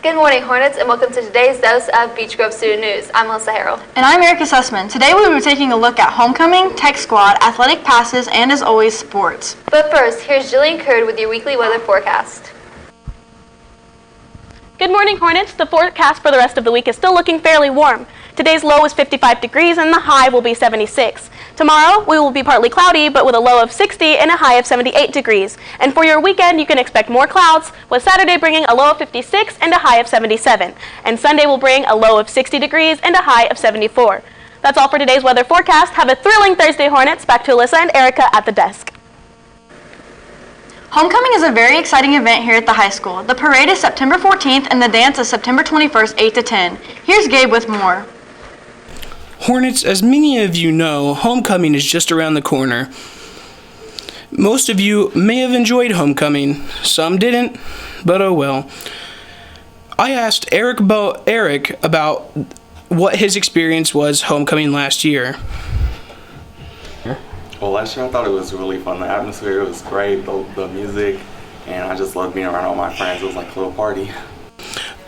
Good morning, Hornets, and welcome to today's dose of Beech Grove Student News. I'm Melissa Harrell. And I'm Erica Sussman. Today we will be taking a look at homecoming, tech squad, athletic passes, and as always, sports. But first, here's Jillian Curd with your weekly weather forecast. Good morning, Hornets. The forecast for the rest of the week is still looking fairly warm. Today's low is 55 degrees and the high will be 76. Tomorrow, we will be partly cloudy, but with a low of 60 and a high of 78 degrees. And for your weekend, you can expect more clouds, with Saturday bringing a low of 56 and a high of 77. And Sunday will bring a low of 60 degrees and a high of 74. That's all for today's weather forecast. Have a thrilling Thursday, Hornets. Back to Alyssa and Erica at the desk. Homecoming is a very exciting event here at the high school. The parade is September 14th and the dance is September 21st, 8 to 10. Here's Gabe with more. Hornets, as many of you know, homecoming is just around the corner. Most of you may have enjoyed homecoming. Some didn't, but oh well. I asked Eric about what his experience was homecoming last year. Well, last year I thought it was really fun. The atmosphere was great, the music, and I just loved being around all my friends. It was like a little party.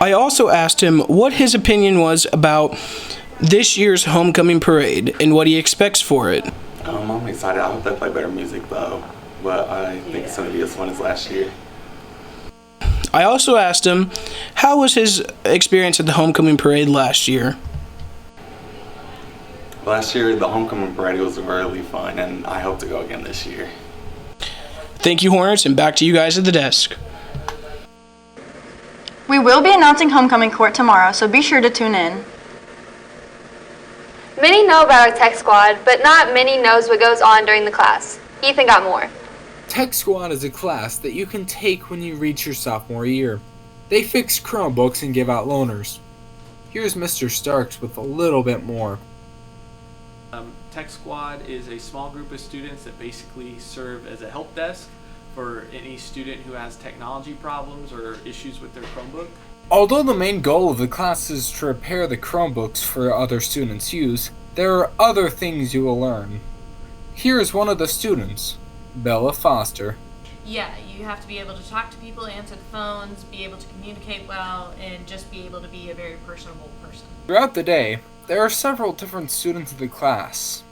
I also asked him what his opinion was about this year's homecoming parade and what he expects for it. I'm excited. I hope they play better music though, but I think it's going to be as fun as last year. I also asked him how was his experience at the homecoming parade last year. Last year, the homecoming parade was really fun, and I hope to go again this year. Thank you, Hornets, and back to you guys at the desk. We will be announcing homecoming court tomorrow, so be sure to tune in. Many know about our tech squad, but not many knows what goes on during the class. Ethan got more. Tech Squad is a class that you can take when you reach your sophomore year. They fix Chromebooks and give out loaners. Here's Mr. Starks with a little bit more. Tech Squad is a small group of students that basically serve as a help desk for any student who has technology problems or issues with their Chromebook. Although the main goal of the class is to repair the Chromebooks for other students' use, there are other things you will learn. Here is one of the students, Bella Foster. Yeah, you have to be able to talk to people, answer the phones, be able to communicate well, and just be able to be a very personable person. Throughout the day, there are several different students in the class.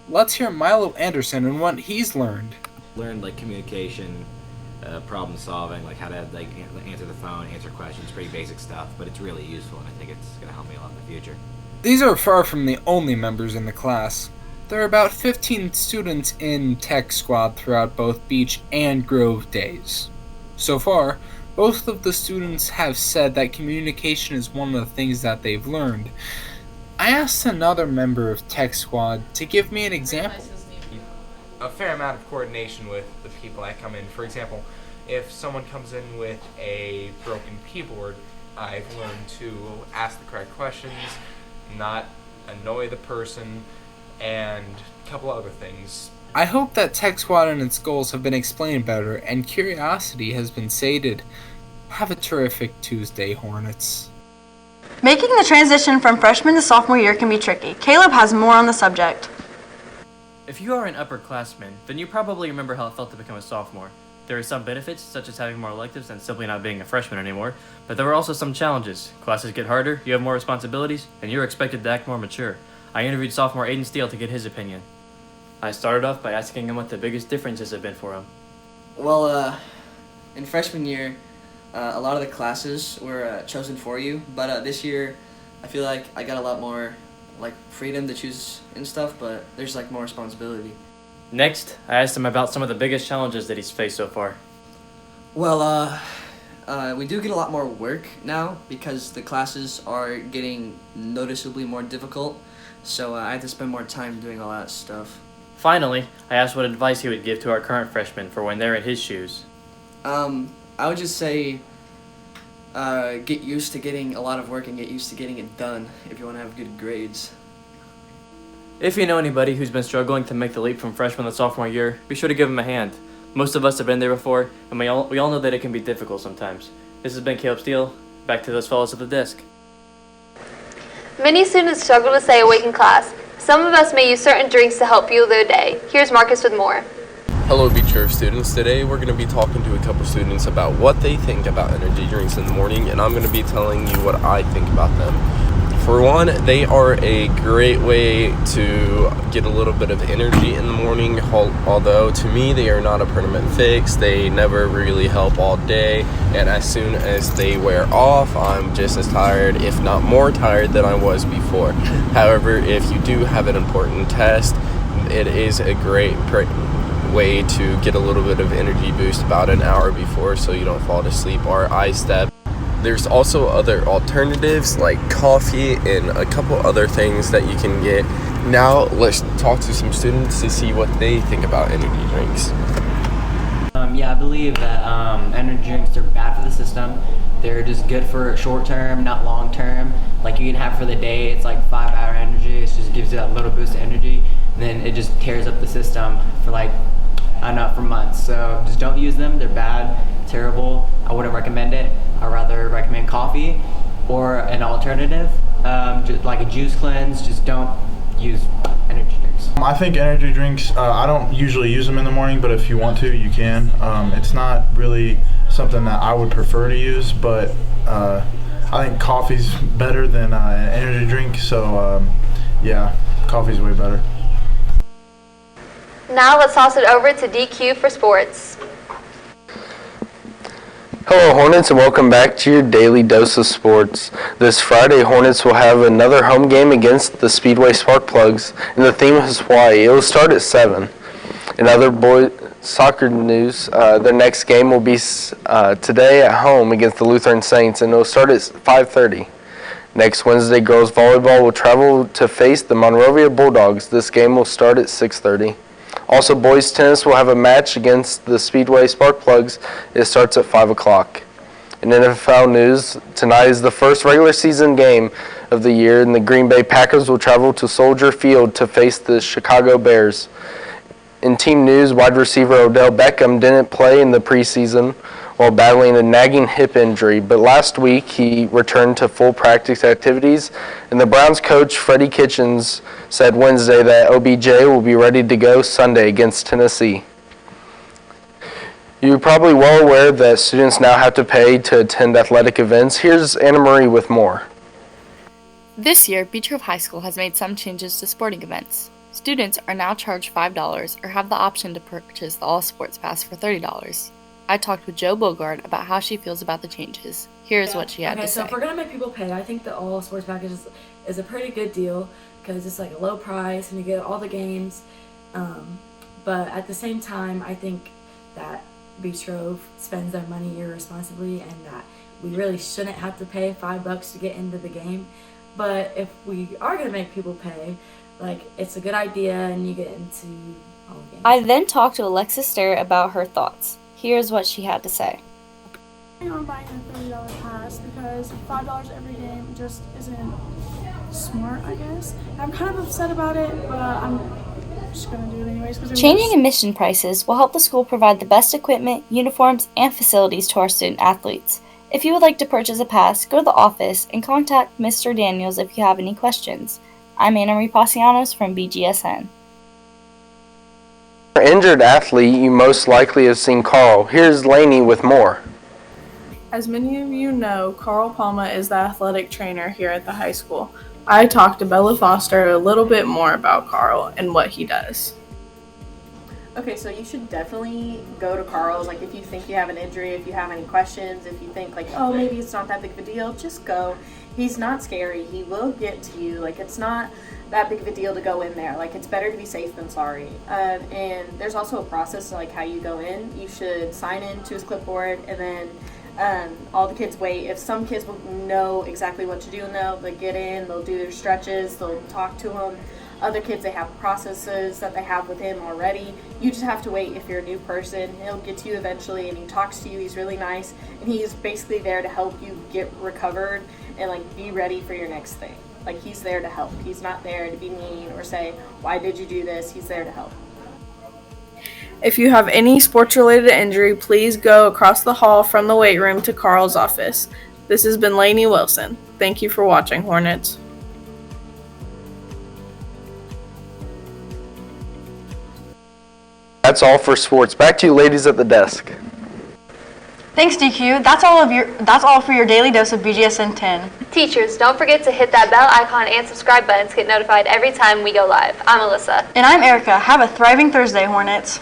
Let's hear Milo Anderson and what he's learned. Learned like communication, problem solving, like how to answer the phone, answer questions, pretty basic stuff, but it's really useful and I think it's going to help me a lot in the future. These are far from the only members in the class. There are about 15 students in Tech Squad throughout both Beech and Grove days. So far, both of the students have said that communication is one of the things that they've learned. I asked another member of Tech Squad to give me an example. A fair amount of coordination with the people that come in. For example, if someone comes in with a broken keyboard, I've learned to ask the correct questions, not annoy the person, and a couple other things. I hope that Tech Squad and its goals have been explained better and curiosity has been sated. Have a terrific Tuesday, Hornets. Making the transition from freshman to sophomore year can be tricky. Caleb has more on the subject. If you are an upperclassman, then you probably remember how it felt to become a sophomore. There are some benefits, such as having more electives and simply not being a freshman anymore, but there are also some challenges. Classes get harder, you have more responsibilities, and you're expected to act more mature. I interviewed sophomore Aiden Steele to get his opinion. I started off by asking him what the biggest differences have been for him. Well, in freshman year, a lot of the classes were chosen for you, but this year I feel like I got a lot more freedom to choose and stuff, but there's more responsibility. Next, I asked him about some of the biggest challenges that he's faced so far. Well, we do get a lot more work now because the classes are getting noticeably more difficult, so I have to spend more time doing all that stuff. Finally, I asked what advice he would give to our current freshmen for when they're in his shoes. I would just say get used to getting a lot of work and get used to getting it done if you want to have good grades. If you know anybody who's been struggling to make the leap from freshman to sophomore year, be sure to give them a hand. Most of us have been there before, and we all know that it can be difficult sometimes. This has been Caleb Steele. Back to those fellows at the desk. Many students struggle to stay awake in class. Some of us may use certain drinks to help fuel their day. Here's Marcus with more. Hello Beach Grove students. Today we're going to be talking to a couple students about what they think about energy drinks in the morning, and I'm going to be telling you what I think about them. For one, they are a great way to get a little bit of energy in the morning, although to me they are not a permanent fix. They never really help all day, and as soon as they wear off, I'm just as tired, if not more tired than I was before. However, if you do have an important test, it is a great way to get a little bit of energy boost about an hour before so you don't fall asleep or eye step. There's also other alternatives like coffee and a couple other things that you can get. Now let's talk to some students to see what they think about energy drinks. Yeah, I believe that energy drinks are bad for the system. They're just good for short term, not long term. Like you can have for the day, it's like 5-hour energy. It just gives you that little boost of energy. And then it just tears up the system for like, I don't know, for months. So just don't use them. They're bad, terrible. I wouldn't recommend it. I'd rather recommend coffee or an alternative, just like a juice cleanse. Just don't use energy drinks. I think energy drinks, I don't usually use them in the morning, but if you want to, you can. It's not really something that I would prefer to use, but I think coffee's better than an energy drink, so yeah, coffee's way better. Now let's toss it over to DQ for sports. Hello Hornets, and welcome back to your daily dose of sports. This Friday, Hornets will have another home game against the Speedway Sparkplugs, and the theme is Hawaii. It will start at 7. In other boys soccer news, their next game will be today at home against the Lutheran Saints, and it will start at 5:30. Next Wednesday, girls volleyball will travel to face the Monrovia Bulldogs. This game will start at 6:30. Also, boys tennis will have a match against the Speedway Sparkplugs. It starts at 5 o'clock. In NFL news, tonight is the first regular season game of the year, and the Green Bay Packers will travel to Soldier Field to face the Chicago Bears. In team news, wide receiver Odell Beckham didn't play in the preseason while battling a nagging hip injury, but last week he returned to full practice activities, and the Browns coach Freddie Kitchens said Wednesday that OBJ will be ready to go Sunday against Tennessee. You're probably well aware that students now have to pay to attend athletic events. Here's Anna Marie with more. This year, Beech Grove High School has made some changes to sporting events. Students are now charged $5 or have the option to purchase the All Sports Pass for $30. I talked with Jo Bogard about how she feels about the changes. Here's what she had to say. So if we're going to make people pay, I think the All Sports Package is a pretty good deal because it's like a low price and you get all the games. But at the same time, I think that Beech Grove spends their money irresponsibly and that we really shouldn't have to pay $5 to get into the game. But if we are going to make people pay, like, it's a good idea and you get into all the games. I then talked to Alexis Starr about her thoughts. Here's what she had to say. I'm buying a $30 pass because $5 every game just isn't smart, I guess. I'm kind of upset about it, but I'm just going to do it anyways. Changing admission prices will help the school provide the best equipment, uniforms, and facilities to our student athletes. If you would like to purchase a pass, go to the office and contact Mr. Daniels if you have any questions. I'm Anna Marie Pasianos from Bgsn. Injured athlete, you most likely have seen Carl. Here's Lainey with more. As many of you know, Carl Palma is the athletic trainer here at the high school. I talked to Bella Foster a little bit more about Carl and what he does. Okay, so you should definitely go to Carl's. Like, if you think you have an injury, if you have any questions, if you think like, oh, maybe it's not that big of a deal, just go. He's not scary. He will get to you. Like, it's not that big of a deal to go in there. Like, it's better to be safe than sorry. And there's also a process, like how you go in. You should sign in to his clipboard, and then all the kids wait. If some kids will know exactly what to do, and they'll get in, they'll do their stretches, they'll talk to him. Other kids, they have processes that they have with him already. You just have to wait. If you're a new person, he'll get to you eventually, and he talks to you. He's really nice, and he's basically there to help you get recovered and like be ready for your next thing. Like, he's there to help. He's not there to be mean or say, why did you do this? He's there to help. If you have any sports-related injury, please go across the hall from the weight room to Carl's office. This has been Lainey Wilson. Thank you for watching, Hornets. That's all for sports. Back to you ladies at the desk. Thanks, DQ. That's all for your daily dose of BGSN 10. Teachers, don't forget to hit that bell icon and subscribe button to get notified every time we go live. I'm Alyssa. And I'm Erica. Have a thriving Thursday, Hornets.